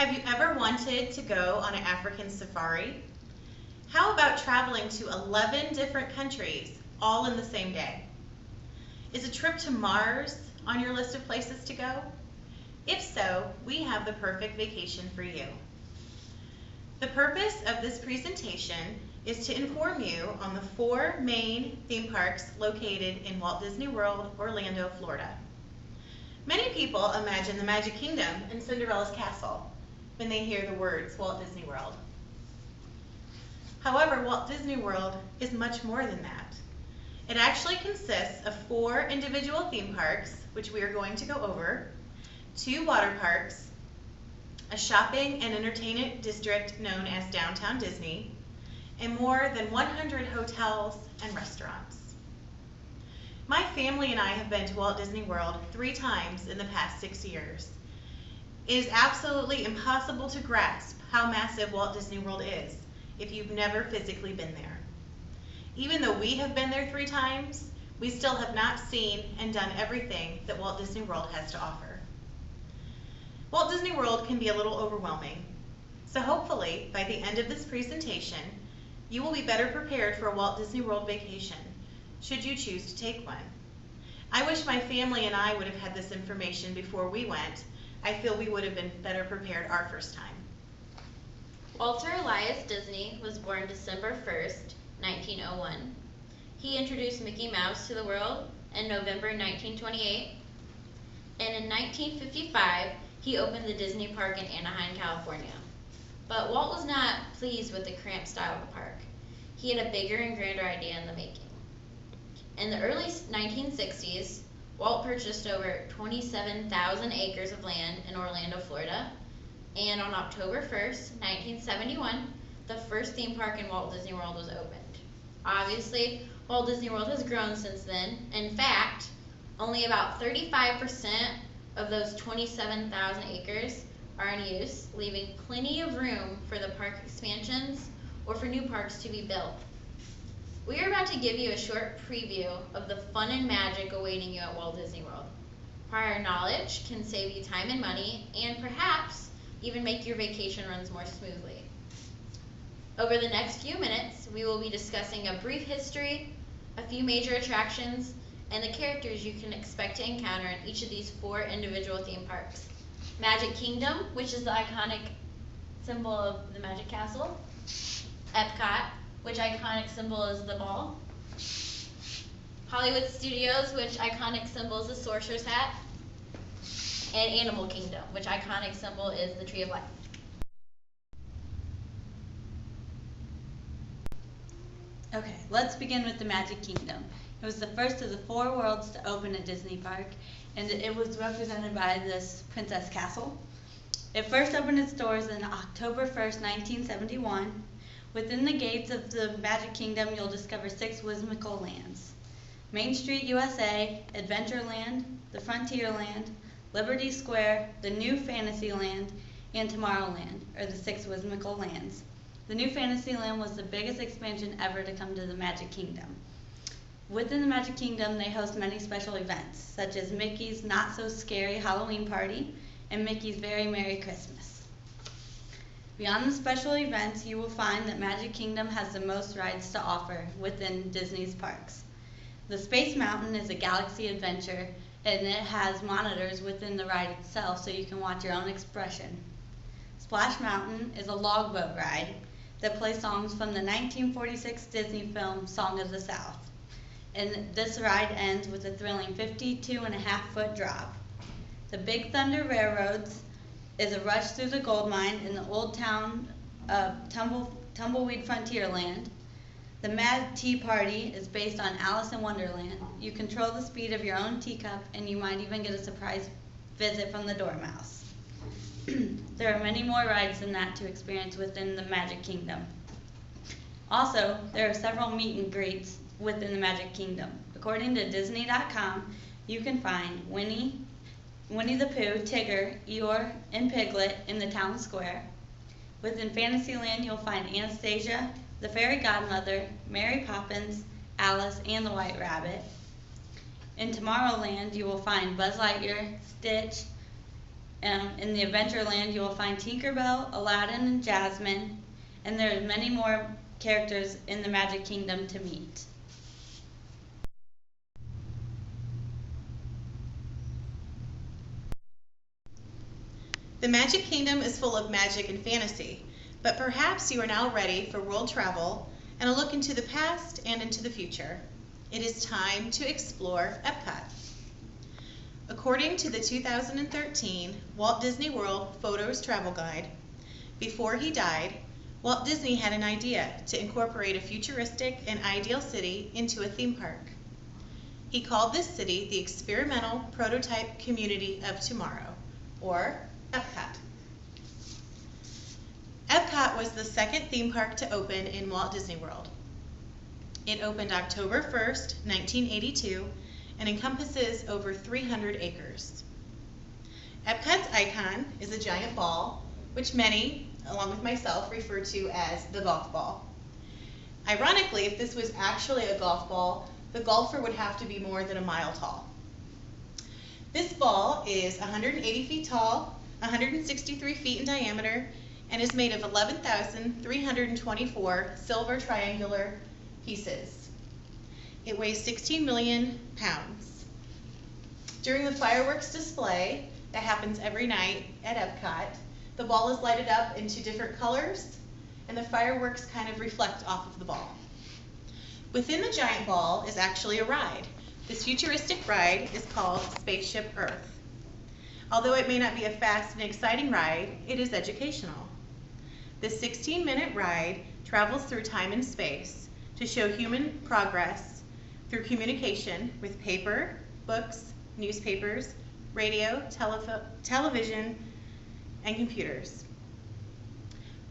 Have you ever wanted to go on an African safari? How about traveling to 11 different countries all in the same day? Is a trip to Mars on your list of places to go? If so, we have the perfect vacation for you. The purpose of this presentation is to inform you on the 4 main theme parks located in Walt Disney World, Orlando, Florida. Many people imagine the Magic Kingdom and Cinderella's Castle when they hear the words Walt Disney World. However, Walt Disney World is much more than that. It actually consists of 4 individual theme parks, which we are going to go over, 2 water parks, a shopping and entertainment district known as Downtown Disney, and more than 100 hotels and restaurants. My family and I have been to Walt Disney World 3 times in the past 6 years. It is absolutely impossible to grasp how massive Walt Disney World is if you've never physically been there. Even though we have been there 3 times, we still have not seen and done everything that Walt Disney World has to offer. Walt Disney World can be a little overwhelming, so hopefully by the end of this presentation, you will be better prepared for a Walt Disney World vacation, should you choose to take one. I wish my family and I would have had this information before we went. I feel we would have been better prepared our first time. Walter Elias Disney was born December 1st, 1901. He introduced Mickey Mouse to the world in November 1928, and in 1955, he opened the Disney Park in Anaheim, California. But Walt was not pleased with the cramped style of the park. He had a bigger and grander idea in the making. In the early 1960s, Walt purchased over 27,000 acres of land in Orlando, Florida, and on October 1st, 1971, the first theme park in Walt Disney World was opened. Obviously, Walt Disney World has grown since then. In fact, only about 35% of those 27,000 acres are in use, leaving plenty of room for the park expansions or for new parks to be built. We are about to give you a short preview of the fun and magic awaiting you at Walt Disney World. Prior knowledge can save you time and money, and perhaps even make your vacation runs more smoothly. Over the next few minutes, we will be discussing a brief history, a few major attractions, and the characters you can expect to encounter in each of these 4 individual theme parks. Magic Kingdom, which is the iconic symbol of the Magic Castle. Epcot, which iconic symbol is the ball. Hollywood Studios, which iconic symbol is the sorcerer's hat. And Animal Kingdom, which iconic symbol is the Tree of Life. Okay, let's begin with the Magic Kingdom. It was the first of the 4 worlds to open at Disney Park, and it was represented by this Princess Castle. It first opened its doors on October 1st, 1971. Within the gates of the Magic Kingdom, you'll discover 6 whimsical lands: Main Street USA, Adventureland, the Frontierland, Liberty Square, the New Fantasyland, and Tomorrowland are the 6 whimsical lands. The New Fantasyland was the biggest expansion ever to come to the Magic Kingdom. Within the Magic Kingdom, they host many special events, such as Mickey's Not So Scary Halloween Party and Mickey's Very Merry Christmas. Beyond the special events, you will find that Magic Kingdom has the most rides to offer within Disney's parks. The Space Mountain is a galaxy adventure, and it has monitors within the ride itself so you can watch your own expression. Splash Mountain is a log boat ride that plays songs from the 1946 Disney film Song of the South. And this ride ends with a thrilling 52.5-foot drop. The Big Thunder Railroads is a rush through the gold mine in the old town of Tumbleweed Frontierland. The Mad Tea Party is based on Alice in Wonderland. You control the speed of your own teacup, and you might even get a surprise visit from the Dormouse. There are many more rides than that to experience within the Magic Kingdom. Also, there are several meet and greets within the Magic Kingdom. According to Disney.com, you can find Winnie the Pooh, Tigger, Eeyore, and Piglet in the town square. Within Fantasyland, you'll find Anastasia, the Fairy Godmother, Mary Poppins, Alice, and the White Rabbit. In Tomorrowland, you will find Buzz Lightyear, Stitch, In the Adventureland, you will find Tinkerbell, Aladdin, and Jasmine, and there are many more characters in the Magic Kingdom to meet. The Magic Kingdom is full of magic and fantasy, but perhaps you are now ready for world travel and a look into the past and into the future. It is time to explore Epcot. According to the 2013 Walt Disney World Photos Travel Guide, before he died, Walt Disney had an idea to incorporate a futuristic and ideal city into a theme park. He called this city the Experimental Prototype Community of Tomorrow, or Epcot. Epcot was the second theme park to open in Walt Disney World. It opened October 1st, 1982, and encompasses over 300 acres. Epcot's icon is a giant ball, which many, along with myself, refer to as the golf ball. Ironically, if this was actually a golf ball, the golfer would have to be more than a mile tall. This ball is 180 feet tall, 163 feet in diameter, and is made of 11,324 silver triangular pieces. It weighs 16 million pounds. During the fireworks display that happens every night at Epcot, the ball is lighted up into different colors, and the fireworks kind of reflect off of the ball. Within the giant ball is actually a ride. This futuristic ride is called Spaceship Earth. Although it may not be a fast and exciting ride, it is educational. This 16-minute ride travels through time and space to show human progress through communication with paper, books, newspapers, radio, television, and computers.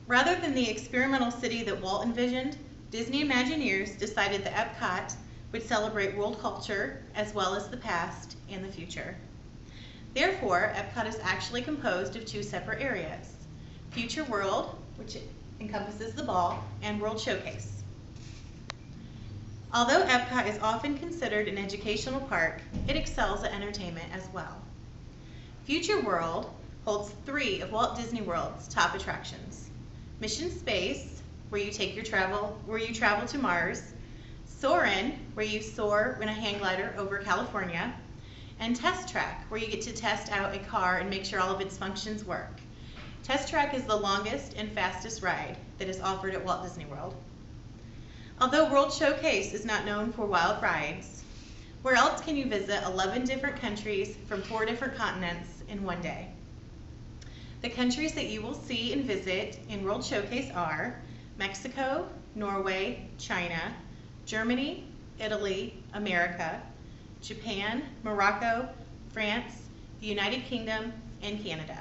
Rather than the experimental city that Walt envisioned, Disney Imagineers decided that Epcot would celebrate world culture as well as the past and the future. Therefore, Epcot is actually composed of two separate areas: Future World, which encompasses the ball, and World Showcase. Although Epcot is often considered an educational park, it excels at entertainment as well. Future World holds 3 of Walt Disney World's top attractions: Mission Space, where you travel to Mars; Soarin', where you soar in a hang glider over California; and Test Track, where you get to test out a car and make sure all of its functions work. Test Track is the longest and fastest ride that is offered at Walt Disney World. Although World Showcase is not known for wild rides, where else can you visit 11 different countries from 4 different continents in one day? The countries that you will see and visit in World Showcase are Mexico, Norway, China, Germany, Italy, America, Japan, Morocco, France, the United Kingdom, and Canada.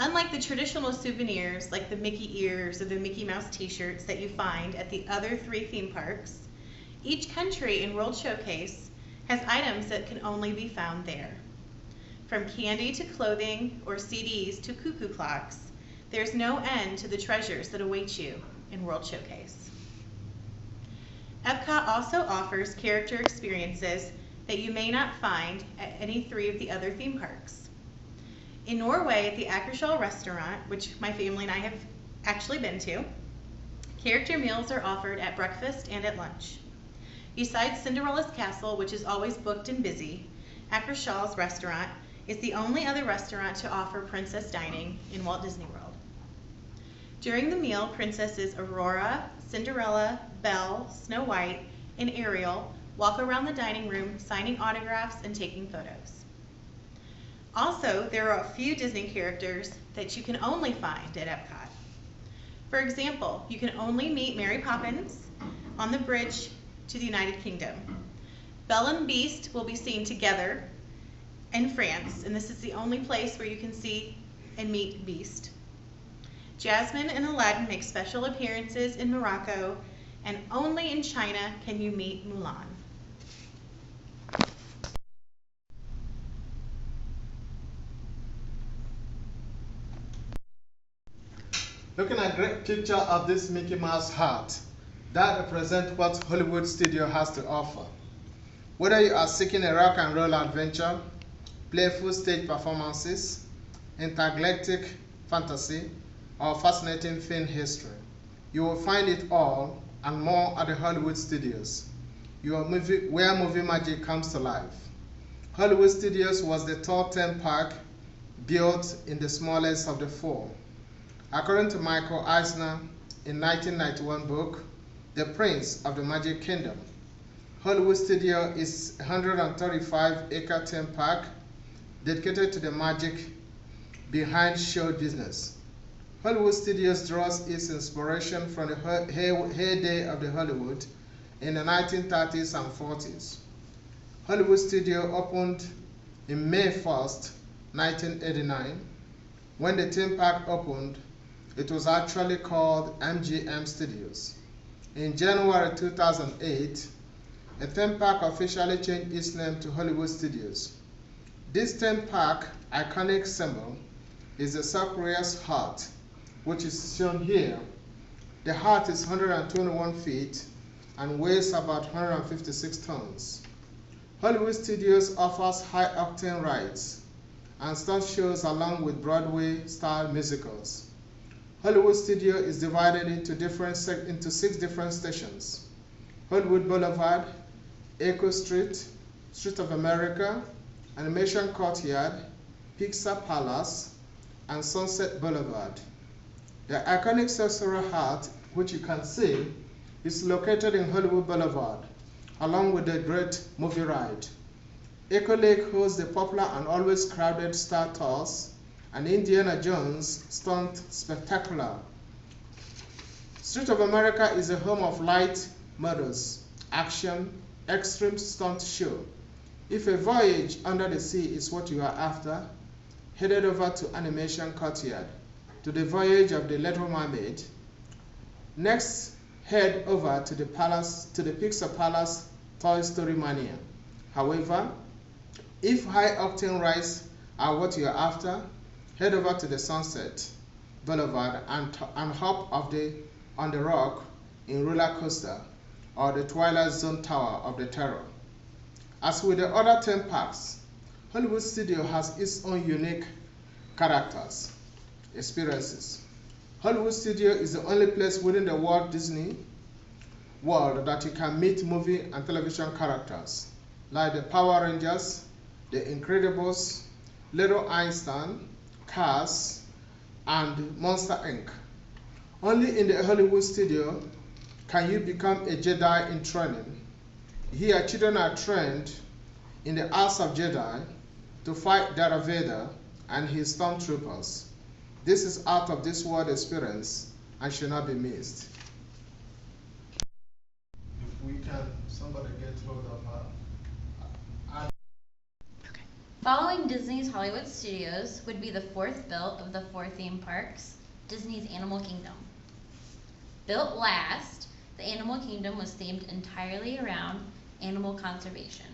Unlike the traditional souvenirs like the Mickey ears or the Mickey Mouse t-shirts that you find at the other 3 theme parks, each country in World Showcase has items that can only be found there. From candy to clothing or CDs to cuckoo clocks, there's no end to the treasures that await you in World Showcase. Epcot also offers character experiences that you may not find at any 3 of the other theme parks. In Norway, at the Akershaw restaurant, which my family and I have actually been to, character meals are offered at breakfast and at lunch. Besides Cinderella's Castle, which is always booked and busy, Akershaw's restaurant is the only other restaurant to offer princess dining in Walt Disney World. During the meal, Princesses Aurora, Cinderella, Belle, Snow White, and Ariel walk around the dining room signing autographs and taking photos. Also, there are a few Disney characters that you can only find at Epcot. For example, you can only meet Mary Poppins on the bridge to the United Kingdom. Belle and Beast will be seen together in France, and this is the only place where you can see and meet Beast. Jasmine and Aladdin make special appearances in Morocco, and only in China can you meet Mulan. Looking at a great picture of this Mickey Mouse hat, that represents what Hollywood Studio has to offer. Whether you are seeking a rock and roll adventure, playful stage performances, intergalactic fantasy, or fascinating film history. You will find it all and more at the Hollywood Studios, where movie magic comes to life. Hollywood Studios was the third theme park built in the smallest of the four. According to Michael Eisner in 1991 book, The Prince of the Magic Kingdom, Hollywood Studio is a 135-acre theme park dedicated to the magic behind show business. Hollywood Studios draws its inspiration from the heyday of the Hollywood in the 1930s and 40s. Hollywood Studio opened in May 1st, 1989. When the theme park opened, it was actually called MGM Studios. In January 2008, a theme park officially changed its name to Hollywood Studios. This theme park iconic symbol is the South Korea's heart, which is shown here. The heart is 121 feet and weighs about 156 tons. Hollywood Studios offers high-octane rides and stunt shows along with Broadway-style musicals. Hollywood Studio is divided into 6 different stations: Hollywood Boulevard, Echo Street, Street of America, Animation Courtyard, Pixar Palace, and Sunset Boulevard. The iconic Sorcerer Heart, which you can see, is located in Hollywood Boulevard, along with the Great Movie Ride. Echo Lake hosts the popular and always crowded Star Tours and Indiana Jones Stunt Spectacular. Street of America is a home of light murders, action, extreme stunt show. If a voyage under the sea is what you are after, headed over to Animation Courtyard to the voyage of the Little Mermaid. Next, head over to the Pixar Palace Toy Story Mania. However, if high-octane rides are what you are after, head over to the Sunset Boulevard and hop on the Rock in Roller Coaster or the Twilight Zone Tower of the Terror. As with the other theme parks, Hollywood Studio has its own unique characters, experiences. Hollywood Studio is the only place within the Walt Disney World that you can meet movie and television characters like the Power Rangers, the Incredibles, Little Einstein, Cars, and Monster Inc. Only in the Hollywood Studio can you become a Jedi in training. Here, children are trained in the arts of Jedi to fight Darth Vader and his stormtroopers. This is out of this world experience and should not be missed. If we can, somebody get hold of her. Following Disney's Hollywood Studios would be the fourth built of the 4 theme parks, Disney's Animal Kingdom. Built last, the Animal Kingdom was themed entirely around animal conservation.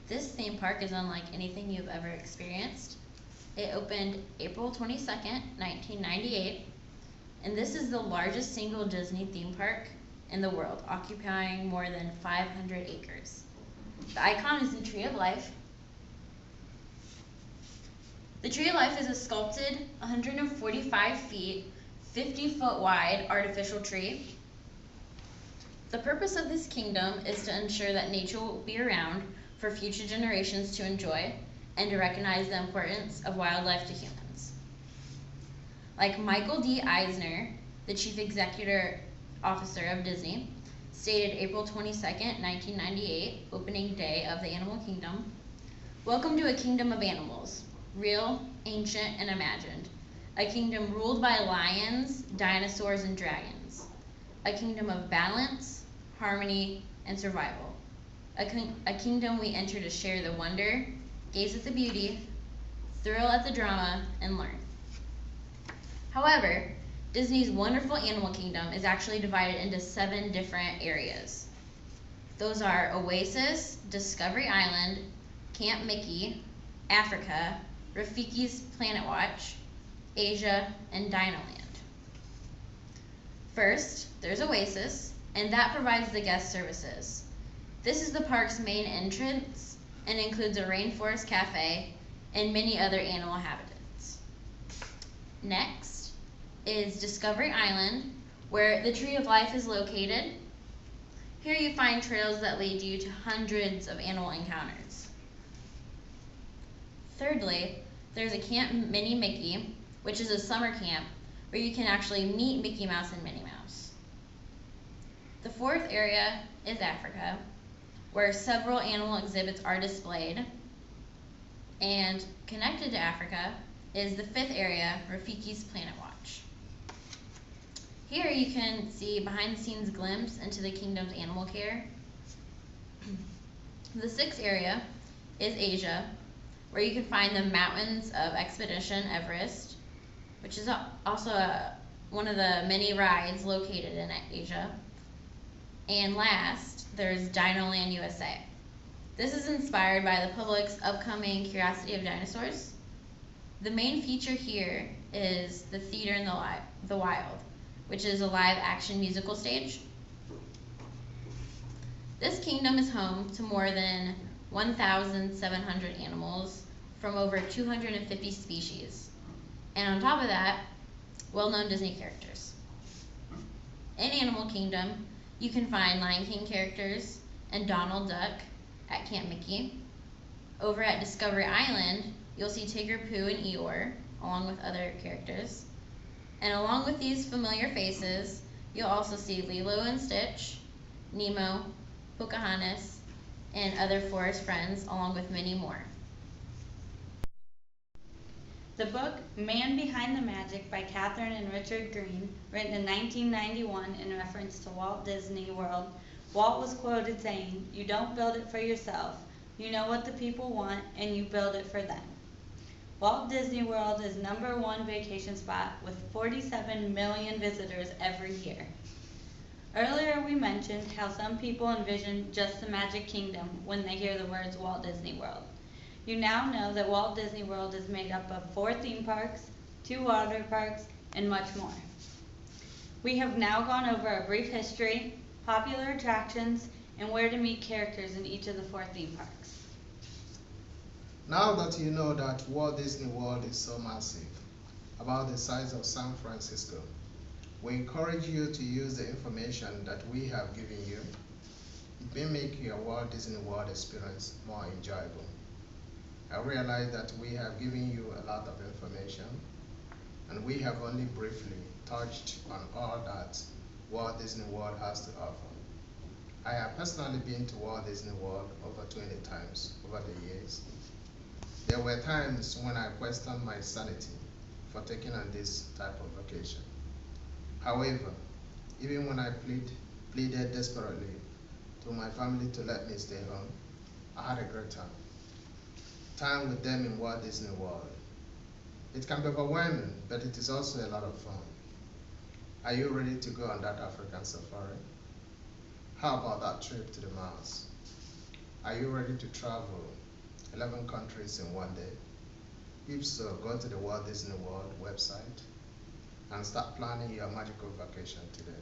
This theme park is unlike anything you've ever experienced. It opened April 22nd, 1998, and this is the largest single Disney theme park in the world, occupying more than 500 acres. The icon is the Tree of Life. The Tree of Life is a sculpted 145 feet, 50-foot wide artificial tree. The purpose of this kingdom is to ensure that nature will be around for future generations to enjoy and to recognize the importance of wildlife to humans. Like Michael D. Eisner, the chief executive officer of Disney, stated April 22nd, 1998, opening day of the Animal Kingdom, "Welcome to a kingdom of animals, real, ancient, and imagined. A kingdom ruled by lions, dinosaurs, and dragons. A kingdom of balance, harmony, and survival. A kingdom we enter to share the wonder, gaze at the beauty, thrill at the drama, and learn." However, Disney's wonderful Animal Kingdom is actually divided into 7 different areas. Those are Oasis, Discovery Island, Camp Mickey, Africa, Rafiki's Planet Watch, Asia, and Dinoland. First, there's Oasis, and that provides the guest services. This is the park's main entrance and includes a rainforest cafe and many other animal habitats. Next is Discovery Island, where the Tree of Life is located. Here you find trails that lead you to hundreds of animal encounters. Thirdly, there's a Camp Mini Mickey, which is a summer camp where you can actually meet Mickey Mouse and Minnie Mouse. The fourth area is Africa, where several animal exhibits are displayed. And connected to Africa is the fifth area, Rafiki's Planet Watch. Here you can see behind-the-scenes glimpse into the kingdom's animal care. The sixth area is Asia, where you can find the mountains of Expedition Everest, which is also one of the many rides located in Asia. And last, there's Dinoland USA. This is inspired by the public's upcoming Curiosity of Dinosaurs. The main feature here is the Theater in the Wild, which is a live-action musical stage. This kingdom is home to more than 1,700 animals from over 250 species. And on top of that, well-known Disney characters. In Animal Kingdom, you can find Lion King characters and Donald Duck at Camp Mickey. Over at Discovery Island, you'll see Tigger, Pooh, and Eeyore, along with other characters. And along with these familiar faces, you'll also see Lilo and Stitch, Nemo, Pocahontas, and other forest friends, along with many more. The book Man Behind the Magic by Catherine and Richard Green, written in 1991 in reference to Walt Disney World, Walt was quoted saying, "You don't build it for yourself. You know what the people want, and you build it for them." Walt Disney World is #1 vacation spot with 47 million visitors every year. Earlier we mentioned how some people envision just the Magic Kingdom when they hear the words Walt Disney World. You now know that Walt Disney World is made up of 4 theme parks, 2 water parks, and much more. We have now gone over a brief history, popular attractions, and where to meet characters in each of the 4 theme parks. Now that you know that Walt Disney World is so massive, about the size of San Francisco, we encourage you to use the information that we have given you. It may make your Walt Disney World experience more enjoyable. I realize that we have given you a lot of information, and we have only briefly touched on all that Walt Disney World has to offer. I have personally been to Walt Disney World over 20 times over the years. There were times when I questioned my sanity for taking on this type of vacation. However, even when I pleaded desperately to my family to let me stay home, I had a great time. Time with them in Walt Disney World. It can be overwhelming, but it is also a lot of fun. Are you ready to go on that African safari? How about that trip to the Mars? Are you ready to travel 11 countries in one day? If so, go to the Walt Disney World website and start planning your magical vacation today.